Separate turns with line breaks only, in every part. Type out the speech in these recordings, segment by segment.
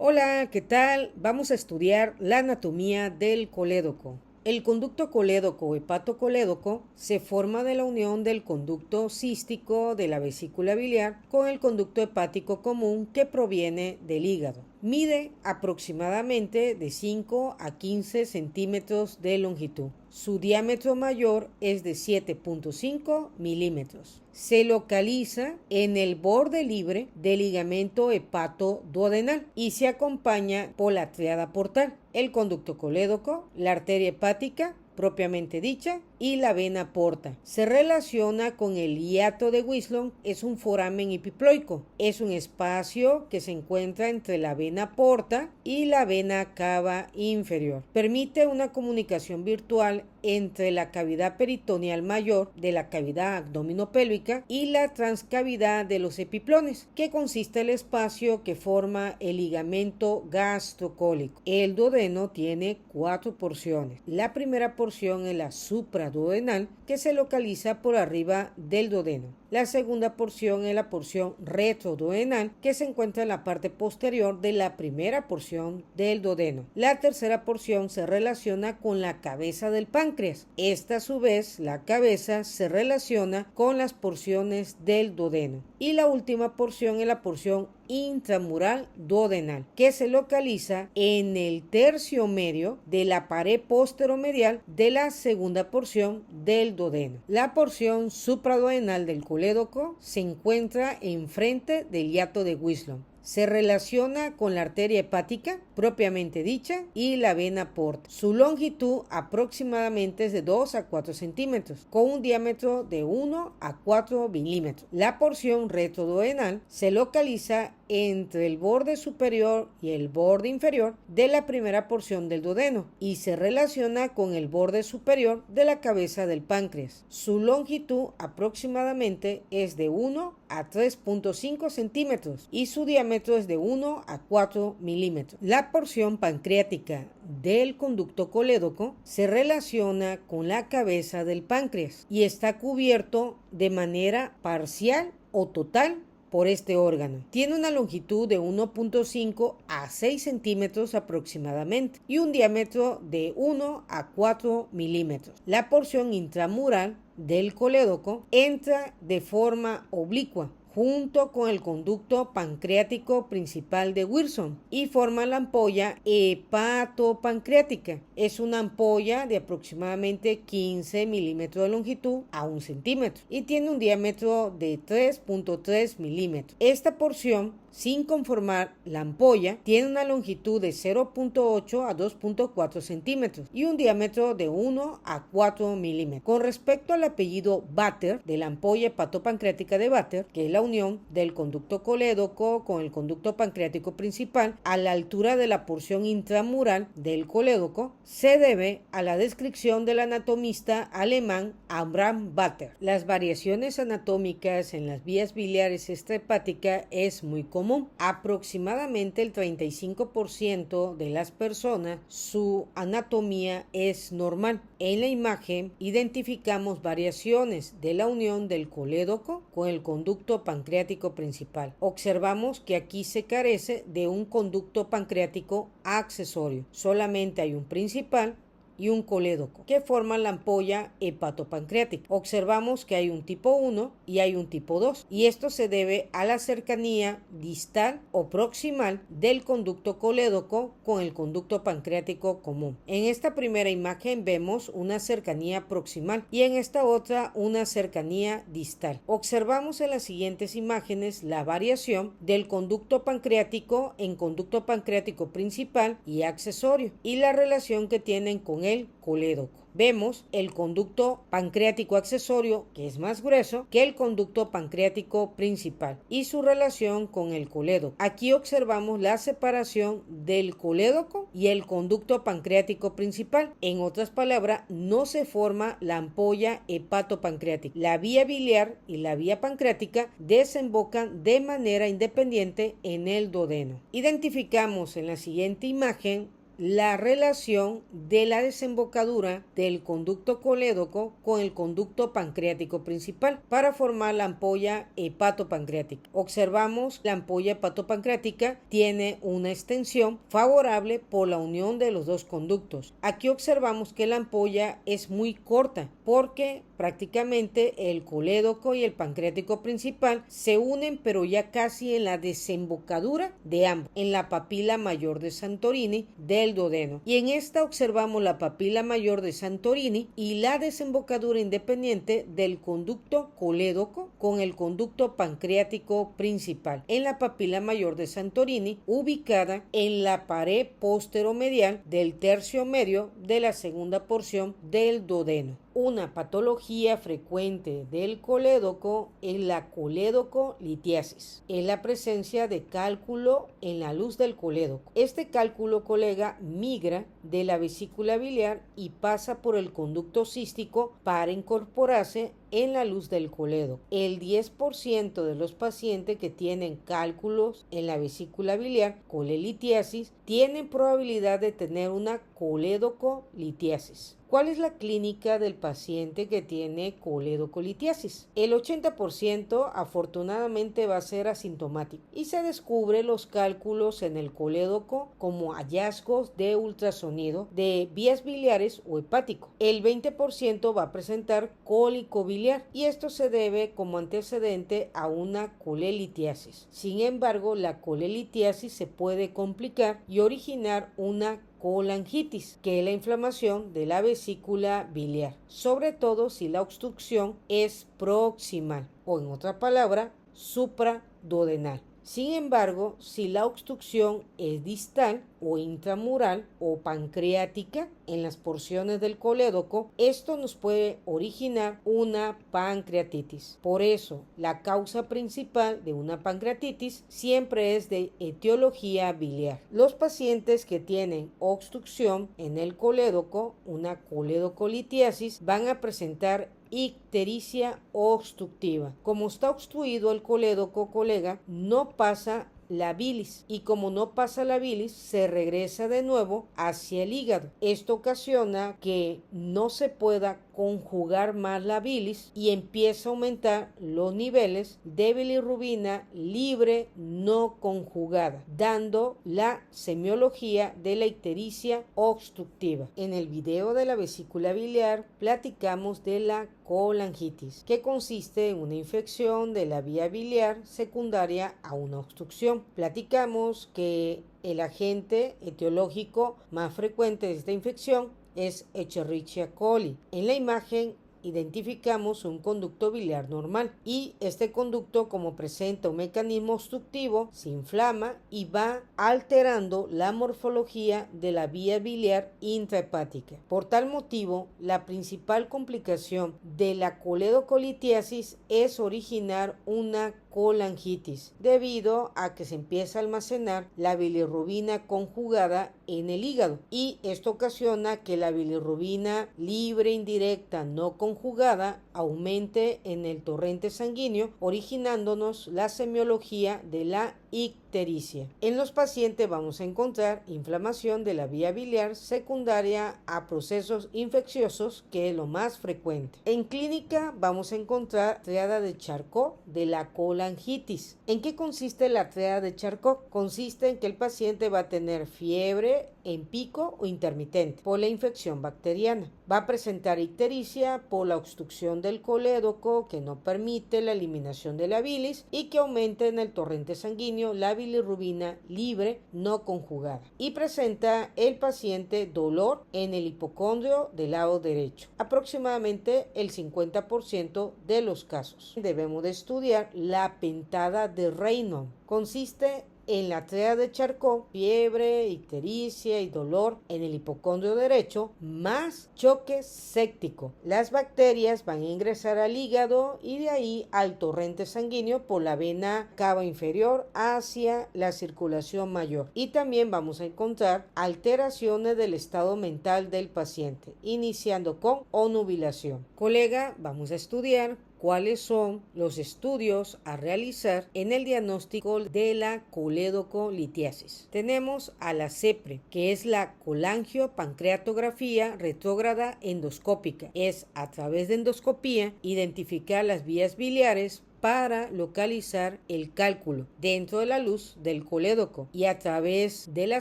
Hola, ¿qué tal? Vamos a estudiar la anatomía del colédoco. El conducto colédoco o hepatocolédoco se forma de la unión del conducto cístico de la vesícula biliar con el conducto hepático común que proviene del hígado. Mide aproximadamente de 5 a 15 centímetros de longitud. Su diámetro mayor es de 7.5 milímetros. Se localiza en el borde libre del ligamento hepatoduodenal y se acompaña por la tríada portal, el conducto colédoco, la arteria hepática propiamente dicha y la vena porta. Se relaciona con el hiato de Wieslund, es un foramen epiploico, es un espacio que se encuentra entre la vena porta y la vena cava inferior. Permite una comunicación virtual entre la cavidad peritoneal mayor de la cavidad abdominopélvica y la transcavidad de los epiplones, que consiste en el espacio que forma el ligamento gastrocólico. El duodeno tiene 4 porciones. La primera porción es la supraduodenal, que se localiza por arriba del duodeno. La segunda porción es la porción retroduodenal, que se encuentra en la parte posterior de la primera porción del duodeno. La tercera porción se relaciona con la cabeza del páncreas. Esta, a su vez, la cabeza se relaciona con las porciones del duodeno. Y la última porción es la porción intramural duodenal, que se localiza en el tercio medio de la pared posteromedial de la segunda porción del duodeno. La porción supraduodenal del colédoco se encuentra enfrente del hiato de Wieslund. Se relaciona con la arteria hepática propiamente dicha y la vena porta. Su longitud aproximadamente es de 2 a 4 centímetros, con un diámetro de 1 a 4 milímetros. La porción retroduodenal se localiza entre el borde superior y el borde inferior de la primera porción del duodeno y se relaciona con el borde superior de la cabeza del páncreas. Su longitud aproximadamente es de 1 a 3.5 centímetros y su diámetro es de 1 a 4 milímetros. La porción pancreática del conducto colédoco se relaciona con la cabeza del páncreas y está cubierto de manera parcial o total por este órgano. Tiene una longitud de 1.5 a 6 centímetros aproximadamente y un diámetro de 1 a 4 milímetros. La porción intramural del colédoco entra de forma oblicua junto con el conducto pancreático principal de Wilson y forma la ampolla hepatopancreática. Es una ampolla de aproximadamente 15 milímetros de longitud a 1 centímetro y tiene un diámetro de 3.3 milímetros. Esta porción, sin conformar la ampolla, tiene una longitud de 0.8 a 2.4 centímetros y un diámetro de 1 a 4 milímetros. Con respecto al apellido Vater de la ampolla hepatopancreática de Vater, que es la unión del conducto colédoco con el conducto pancreático principal a la altura de la porción intramural del colédoco, se debe a la descripción del anatomista alemán Abraham Vater. Las variaciones anatómicas en las vías biliares extrahepáticas es muy común. Aproximadamente el 35% de las personas, su anatomía es normal. En la imagen identificamos variaciones de la unión del colédoco con el conducto pancreático principal. Observamos que aquí se carece de un conducto pancreático accesorio. Solamente hay un principal y un colédoco que forman la ampolla hepatopancreática. Observamos que hay un tipo 1 y hay un tipo 2 y esto se debe a la cercanía distal o proximal del conducto colédoco con el conducto pancreático común. En esta primera imagen vemos una cercanía proximal y en esta otra una cercanía distal. Observamos en las siguientes imágenes la variación del conducto pancreático en conducto pancreático principal y accesorio y la relación que tienen con el colédoco. Vemos el conducto pancreático accesorio, que es más grueso que el conducto pancreático principal, y su relación con el colédoco. Aquí observamos la separación del colédoco y el conducto pancreático principal. En otras palabras, no se forma la ampolla hepatopancreática. La vía biliar y la vía pancreática desembocan de manera independiente en el duodeno. Identificamos en la siguiente imagen la relación de la desembocadura del conducto colédoco con el conducto pancreático principal para formar la ampolla hepatopancreática. Observamos la ampolla hepatopancreática tiene una extensión favorable por la unión de los dos conductos. Aquí observamos que la ampolla es muy corta porque prácticamente el colédoco y el pancreático principal se unen, pero ya casi en la desembocadura de ambos, en la papila mayor de Santorini del duodeno. Y en esta observamos la papila mayor de Santorini y la desembocadura independiente del conducto colédoco con el conducto pancreático principal en la papila mayor de Santorini, ubicada en la pared posteromedial del tercio medio de la segunda porción del duodeno. Una patología frecuente del colédoco es la colédoco-litiasis. Es la presencia de cálculo en la luz del colédoco. Este cálculo, colega, migra de la vesícula biliar y pasa por el conducto cístico para incorporarse en la luz del colédoco. El 10% de los pacientes que tienen cálculos en la vesícula biliar, colelitiasis, tienen probabilidad de tener una colédoco-litiasis. ¿Cuál es la clínica del paciente que tiene colédocolitiasis? El 80% afortunadamente va a ser asintomático y se descubre los cálculos en el colédoco como hallazgos de ultrasonido de vías biliares o hepático. El 20% va a presentar cólico biliar y esto se debe como antecedente a una colelitiasis. Sin embargo, la colelitiasis se puede complicar y originar una colangitis, que es la inflamación de la vesícula biliar, sobre todo si la obstrucción es proximal o, en otra palabra, supraduodenal. Sin embargo, si la obstrucción es distal o intramural o pancreática en las porciones del colédoco, esto nos puede originar una pancreatitis. Por eso, la causa principal de una pancreatitis siempre es de etiología biliar. Los pacientes que tienen obstrucción en el colédoco, una colédocolitiasis, van a presentar ictericia obstructiva. Como está obstruido el colédoco, colega, no pasa la bilis y como no pasa la bilis se regresa de nuevo hacia el hígado. Esto ocasiona que no se pueda conjugar más la bilis y empieza a aumentar los niveles de bilirrubina libre no conjugada, dando la semiología de la ictericia obstructiva. En el video de la vesícula biliar platicamos de la colangitis, que consiste en una infección de la vía biliar secundaria a una obstrucción. Platicamos que el agente etiológico más frecuente de esta infección es Escherichia coli. En la imagen identificamos un conducto biliar normal y este conducto, como presenta un mecanismo obstructivo, se inflama y va alterando la morfología de la vía biliar intrahepática. Por tal motivo, la principal complicación de la colédocolitiasis es originar una colangitis, debido a que se empieza a almacenar la bilirrubina conjugada en el hígado y esto ocasiona que la bilirrubina libre, indirecta, no conjugada aumente en el torrente sanguíneo, originándonos la semiología de la ictericia. En los pacientes vamos a encontrar inflamación de la vía biliar secundaria a procesos infecciosos, que es lo más frecuente. En clínica vamos a encontrar triada de Charcot de la colangitis. ¿En qué consiste la triada de Charcot? Consiste en que el paciente va a tener fiebre en pico o intermitente por la infección bacteriana. Va a presentar ictericia por la obstrucción del colédoco que no permite la eliminación de la bilis y que aumenta en el torrente sanguíneo la bilirrubina libre no conjugada. Y presenta el paciente dolor en el hipocondrio del lado derecho, aproximadamente el 50% de los casos. Debemos de estudiar la pentada de Raynaud. Consiste en la tríada de Charcot, fiebre, ictericia y dolor en el hipocondrio derecho, más choque séptico. Las bacterias van a ingresar al hígado y de ahí al torrente sanguíneo por la vena cava inferior hacia la circulación mayor. Y también vamos a encontrar alteraciones del estado mental del paciente, iniciando con onubilación. Colega, vamos a estudiar cuáles son los estudios a realizar en el diagnóstico de la colédocolitiasis. Tenemos a la CEPRE, que es la colangiopancreatografía retrógrada endoscópica. Es a través de endoscopía identificar las vías biliares para localizar el cálculo dentro de la luz del colédoco y a través de la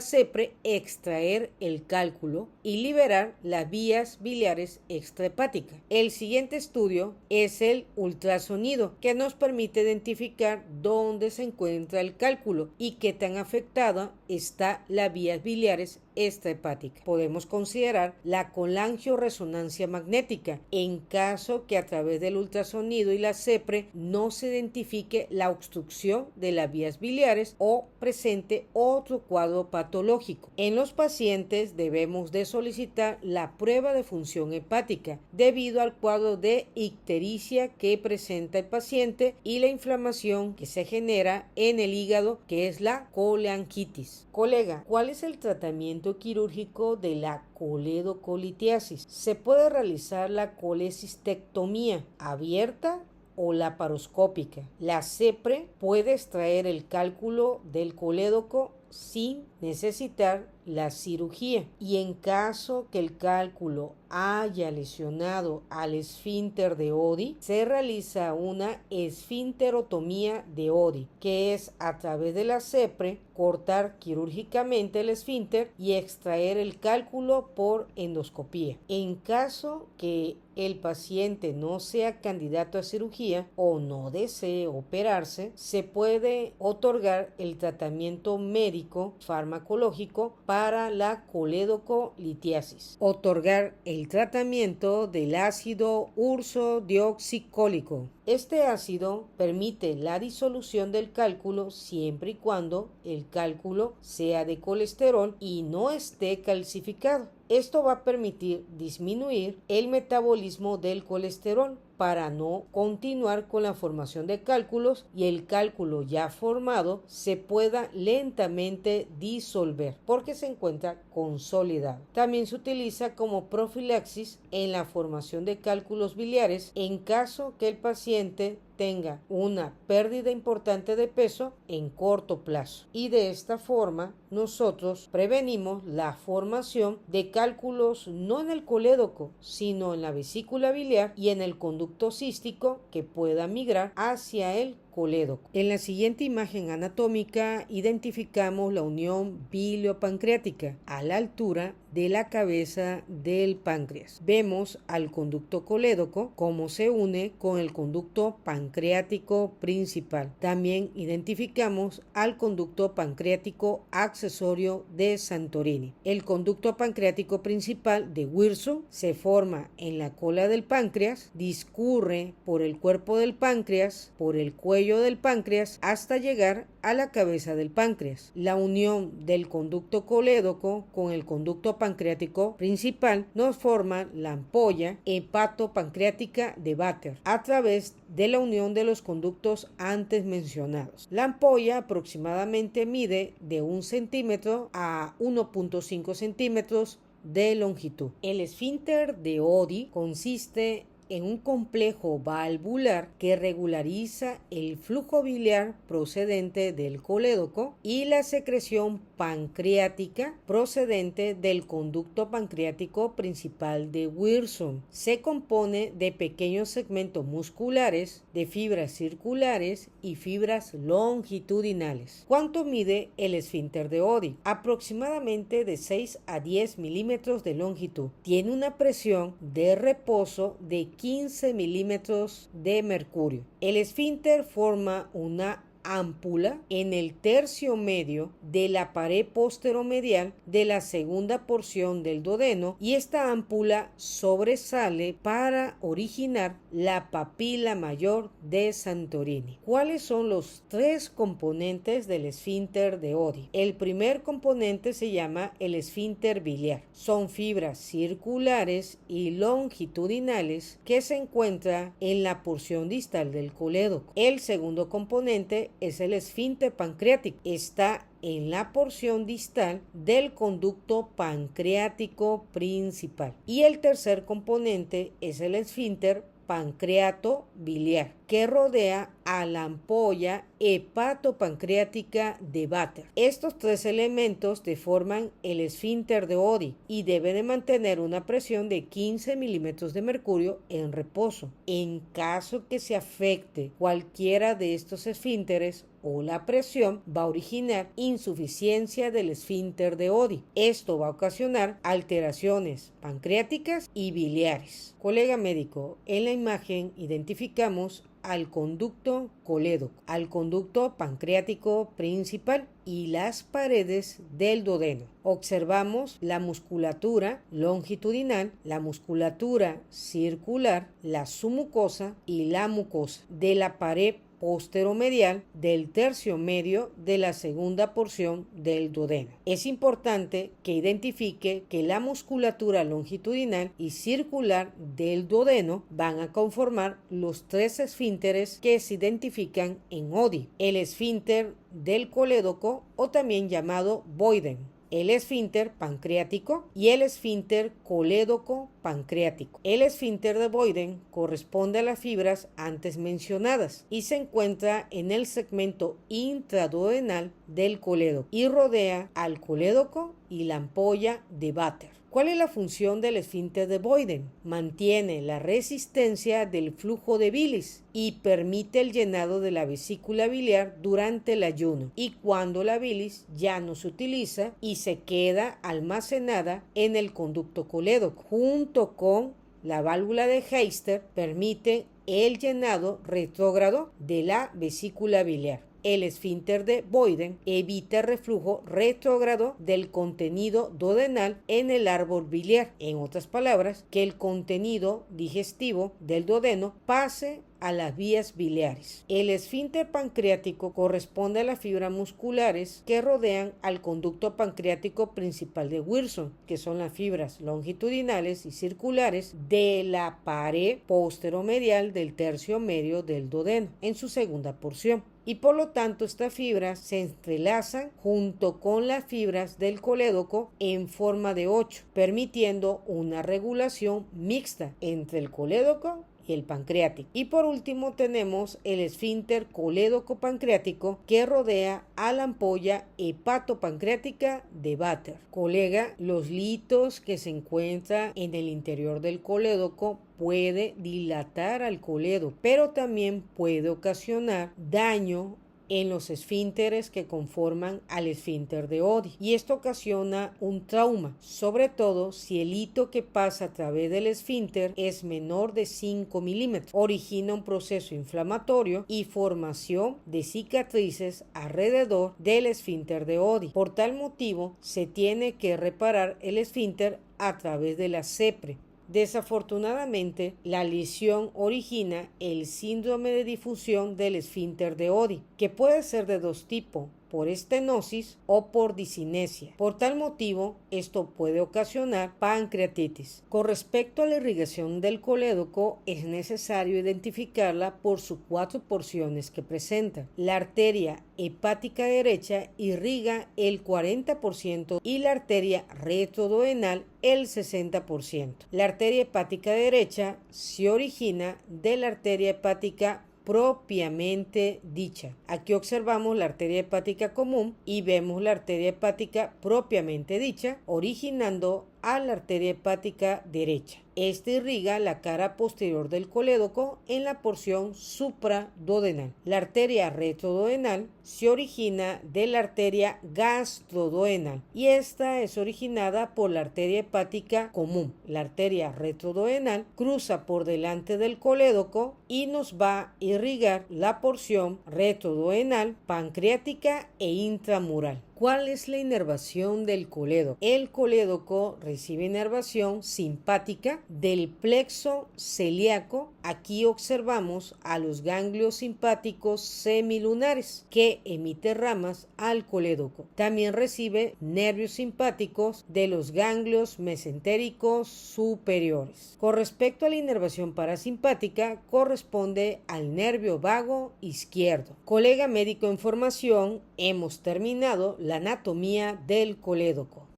CEPRE extraer el cálculo y liberar las vías biliares extrahepáticas. El siguiente estudio es el ultrasonido, que nos permite identificar dónde se encuentra el cálculo y qué tan afectada está las vías biliares extrahepática. Podemos considerar la colangioresonancia magnética en caso que a través del ultrasonido y la CEPRE no se identifique la obstrucción de las vías biliares o presente otro cuadro patológico. En los pacientes debemos de solicitar la prueba de función hepática debido al cuadro de ictericia que presenta el paciente y la inflamación que se genera en el hígado, que es la coleangitis. Colega, ¿cuál es el tratamiento quirúrgico de la colédocolitiasis? Se puede realizar la colecistectomía abierta o laparoscópica. La CEPRE puede extraer el cálculo del colédoco sin necesitar la cirugía, y en caso que el cálculo haya lesionado al esfínter de Oddi, se realiza una esfinterotomía de Oddi, que es a través de la CEPRE cortar quirúrgicamente el esfínter y extraer el cálculo por endoscopía. En caso que el paciente no sea candidato a cirugía o no desee operarse, se puede otorgar el tratamiento médico farmacológico para la colédocolitiasis. Otorgar el tratamiento del ácido ursodioxicólico. Este ácido permite la disolución del cálculo siempre y cuando el cálculo sea de colesterol y no esté calcificado. Esto va a permitir disminuir el metabolismo del colesterol para no continuar con la formación de cálculos y el cálculo ya formado se pueda lentamente disolver porque se encuentra consolidado. También se utiliza como profilaxis en la formación de cálculos biliares en caso que el paciente tenga una pérdida importante de peso en corto plazo, y de esta forma nosotros prevenimos la formación de cálculos no en el colédoco sino en la vesícula biliar y en el conducto cístico que pueda migrar hacia el colédoco. En la siguiente imagen anatómica identificamos la unión biliopancreática a la altura de la cabeza del páncreas. Vemos al conducto colédoco cómo se une con el conducto pancreático principal. También identificamos al conducto pancreático accesorio de Santorini. El conducto pancreático principal de Wirsum se forma en la cola del páncreas, discurre por el cuerpo del páncreas, por el cuello del páncreas hasta llegar a la cabeza del páncreas. La unión del conducto colédoco con el conducto pancreático principal nos forma la ampolla hepatopancreática de Vater a través de la unión de los conductos antes mencionados. La ampolla aproximadamente mide de 1 centímetro a 1.5 centímetros de longitud. El esfínter de Oddi consiste en un complejo valvular que regulariza el flujo biliar procedente del colédoco y la secreción pancreática procedente del conducto pancreático principal de Wirsum. Se compone de pequeños segmentos musculares, de fibras circulares y fibras longitudinales. ¿Cuánto mide el esfínter de Oddi? Aproximadamente de 6 a 10 milímetros de longitud. Tiene una presión de reposo de 15 milímetros de mercurio. El esfínter forma una ámpula en el tercio medio de la pared posteromedial de la segunda porción del duodeno, y esta ámpula sobresale para originar la papila mayor de Santorini. ¿Cuáles son los 3 componentes del esfínter de Oddi? El primer componente se llama el esfínter biliar. Son fibras circulares y longitudinales que se encuentran en la porción distal del colédoco. El segundo componente es el esfínter pancreático. Está en la porción distal del conducto pancreático principal. Y el tercer componente es el esfínter pancreato biliar, que rodea a la ampolla hepatopancreática de Vater. Estos tres elementos deforman el esfínter de Oddi y deben de mantener una presión de 15 milímetros de mercurio en reposo. En caso que se afecte cualquiera de estos esfínteres o la presión, va a originar insuficiencia del esfínter de Oddi. Esto va a ocasionar alteraciones pancreáticas y biliares. Colega médico, en la imagen identificamos al conducto colédoco, al conducto pancreático principal y las paredes del duodeno. Observamos la musculatura longitudinal, la musculatura circular, la submucosa y la mucosa de la pared posteromedial del tercio medio de la segunda porción del duodeno. Es importante que identifique que la musculatura longitudinal y circular del duodeno van a conformar los tres esfínteres que se identifican en Oddi: el esfínter del colédoco, o también llamado Boyden, el esfínter pancreático y el esfínter colédoco pancreático. El esfínter de Boyden corresponde a las fibras antes mencionadas y se encuentra en el segmento intraduodenal del colédoco y rodea al colédoco y la ampolla de Vater. ¿Cuál es la función del esfínter de Boyden? Mantiene la resistencia del flujo de bilis y permite el llenado de la vesícula biliar durante el ayuno y cuando la bilis ya no se utiliza y se queda almacenada en el conducto colédoco. Junto con la válvula de Heister permite el llenado retrógrado de la vesícula biliar. El esfínter de Boyden evita el reflujo retrógrado del contenido duodenal en el árbol biliar. En otras palabras, que el contenido digestivo del duodeno pase a las vías biliares. El esfínter pancreático corresponde a las fibras musculares que rodean al conducto pancreático principal de Wilson, que son las fibras longitudinales y circulares de la pared posteromedial del tercio medio del duodeno en su segunda porción. Y por lo tanto estas fibras se entrelazan junto con las fibras del colédoco en forma de 8, permitiendo una regulación mixta entre el colédoco y el pancreático. Y por último tenemos el esfínter colédoco pancreático que rodea a la ampolla hepatopancreática de Vater. Colega, los litos que se encuentran en el interior del colédoco puede dilatar al colédoco, pero también puede ocasionar daño en los esfínteres que conforman al esfínter de Oddi, y esto ocasiona un trauma, sobre todo si el hito que pasa a través del esfínter es menor de 5 milímetros. Origina un proceso inflamatorio y formación de cicatrices alrededor del esfínter de Oddi. Por tal motivo, se tiene que reparar el esfínter a través de la CEPRE. Desafortunadamente, la lesión origina el síndrome de difusión del esfínter de Oddi, que puede ser de dos tipos: por estenosis o por discinesia. Por tal motivo, esto puede ocasionar pancreatitis. Con respecto a la irrigación del colédoco, es necesario identificarla por sus 4 porciones que presenta. La arteria hepática derecha irriga el 40% y la arteria retroduodenal el 60%. La arteria hepática derecha se origina de la arteria hepática propiamente dicha. Aquí observamos la arteria hepática común y vemos la arteria hepática propiamente dicha originando a la arteria hepática derecha. Esta irriga la cara posterior del colédoco en la porción supraduodenal. La arteria retroduodenal se origina de la arteria gastroduodenal y esta es originada por la arteria hepática común. La arteria retroduodenal cruza por delante del colédoco y nos va a irrigar la porción retroduodenal, pancreática e intramural. ¿Cuál es la inervación del colédoco? El colédoco recibe inervación simpática del plexo celíaco. Aquí observamos a los ganglios simpáticos semilunares que emiten ramas al colédoco. También recibe nervios simpáticos de los ganglios mesentéricos superiores. Con respecto a la inervación parasimpática, corresponde al nervio vago izquierdo. Colega médico en formación, hemos terminado la anatomía del colédoco.